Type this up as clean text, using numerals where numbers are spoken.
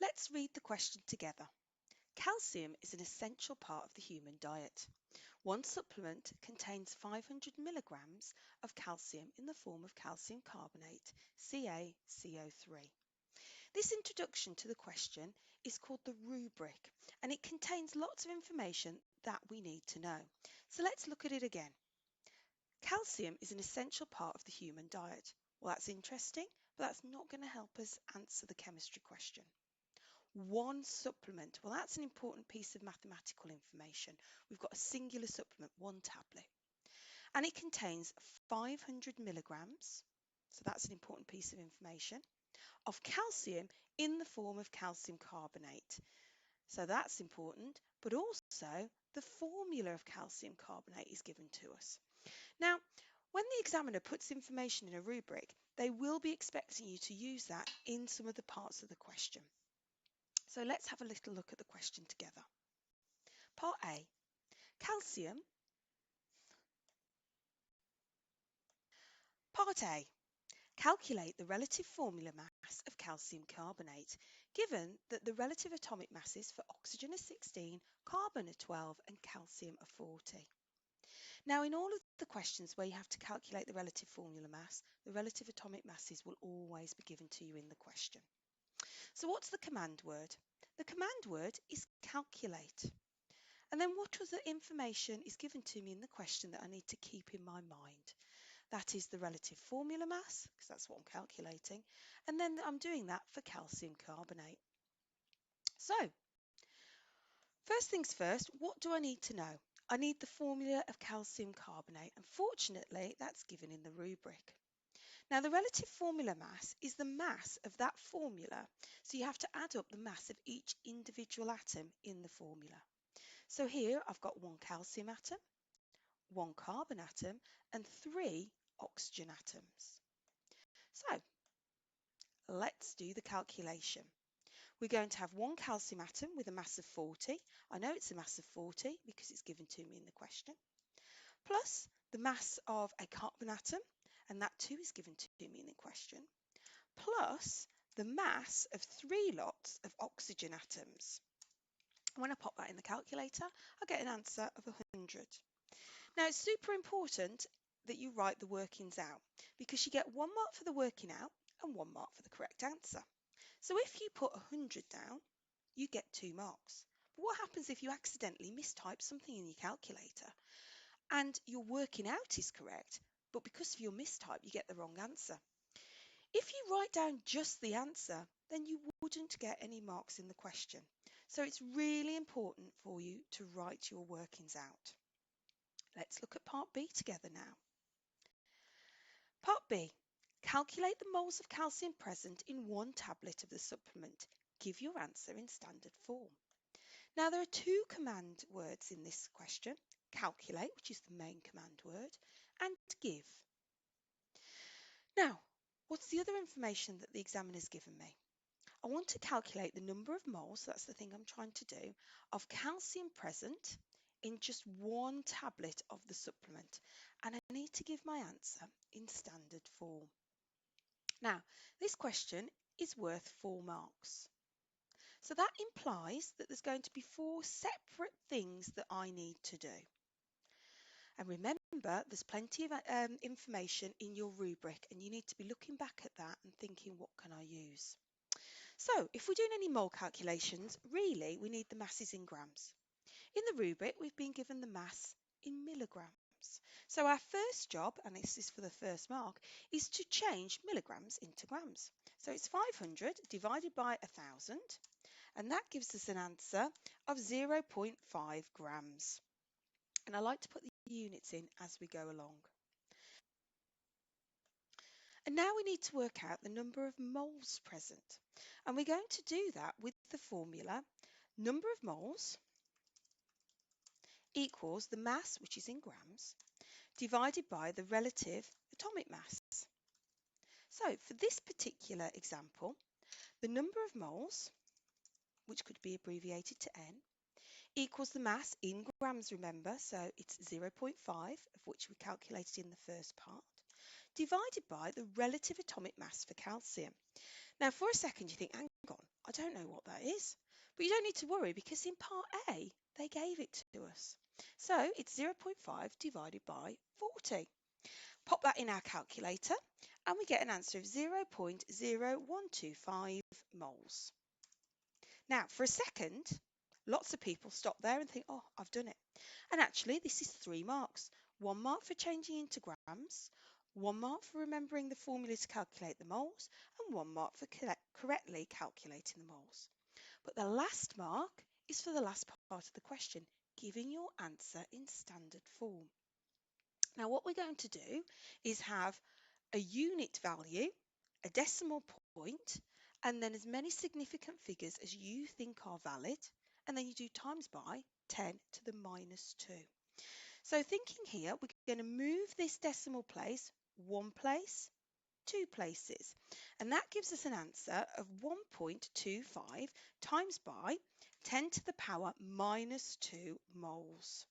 Let's read the question together. Calcium is an essential part of the human diet. One supplement contains 500 milligrams of calcium in the form of calcium carbonate, CaCO3. This introduction to the question is called the rubric, and it contains lots of information that we need to know. So let's look at it again. Calcium is an essential part of the human diet. Well, that's interesting, but that's not going to help us answer the chemistry question. One supplement, well, that's an important piece of mathematical information. We've got a singular supplement, one tablet, and it contains 500 milligrams, so that's an important piece of information, of calcium in the form of calcium carbonate. So that's important, but also the formula of calcium carbonate is given to us. Now, when the examiner puts information in a rubric, they will be expecting you to use that in some of the parts of the question. So let's have a little look at the question together. Part A, calcium. Part A, calculate the relative formula mass of calcium carbonate, given that the relative atomic masses for oxygen are 16, carbon are 12, and calcium are 40. Now, in all of the questions where you have to calculate the relative formula mass, the relative atomic masses will always be given to you in the question. So what's the command word? The command word is calculate. And then what other information is given to me in the question that I need to keep in my mind? That is the relative formula mass, because that's what I'm calculating. And then I'm doing that for calcium carbonate. So, first things first, what do I need to know? I need the formula of calcium carbonate. Unfortunately, that's given in the rubric. Now, the relative formula mass is the mass of that formula. So you have to add up the mass of each individual atom in the formula. So here I've got one calcium atom, one carbon atom, and 3 oxygen atoms. So let's do the calculation. We're going to have one calcium atom with a mass of 40. I know it's a mass of 40 because it's given to me in the question. Plus the mass of a carbon atom, and that too is given to me in the question. Plus the mass of 3 lots of oxygen atoms. When I pop that in the calculator, I get an answer of 100. Now, it's super important that you write the workings out because you get 1 mark for the working out and 1 mark for the correct answer. So if you put 100 down, you get 2 marks. But what happens if you accidentally mistype something in your calculator and your working out is correct, but because of your mistype, you get the wrong answer? If you write down just the answer, then you wouldn't get any marks in the question. So it's really important for you to write your workings out. Let's look at part B together now. Part B, calculate the moles of calcium present in 1 tablet of the supplement. Give your answer in standard form. Now, there are 2 command words in this question, calculate, which is the main command word, and give. Now, what's the other information that the examiner's given me? I want to calculate the number of moles, that's the thing I'm trying to do, of calcium present in just 1 tablet of the supplement, and I need to give my answer in standard form. Now, this question is worth 4 marks. So that implies that there's going to be 4 separate things that I need to do. And remember, there's plenty of information in your rubric, and you need to be looking back at that and thinking, what can I use? So if we're doing any mole calculations, really we need the masses in grams. In the rubric, we've been given the mass in milligrams. So our first job, and this is for the first mark, is to change milligrams into grams. So it's 500 divided by 1,000, and that gives us an answer of 0.5 grams. And I like to put the units in as we go along. And now we need to work out the number of moles present. And we're going to do that with the formula number of moles equals the mass, which is in grams, divided by the relative atomic mass. So for this particular example, the number of moles, which could be abbreviated to N, equals the mass in grams, remember, so it's 0.5, of which we calculated in the first part, divided by the relative atomic mass for calcium. Now, for a second, you think, hang on, I don't know what that is. But you don't need to worry because in part A, they gave it to us. So it's 0.5 divided by 40. Pop that in our calculator and we get an answer of 0.0125 moles. Now, for a second, lots of people stop there and think, oh, I've done it. And actually, this is 3 marks. 1 mark for changing into grams, 1 mark for remembering the formula to calculate the moles, and 1 mark for correctly calculating the moles. But the last mark is for the last part of the question, giving your answer in standard form. Now, what we're going to do is have a unit value, a decimal point, and then as many significant figures as you think are valid, and then you do times by 10 to the minus 2. So thinking here, we're going to move this decimal place 1 place, 2 places, and that gives us an answer of 1.25 times by 10 to the power minus 2 moles.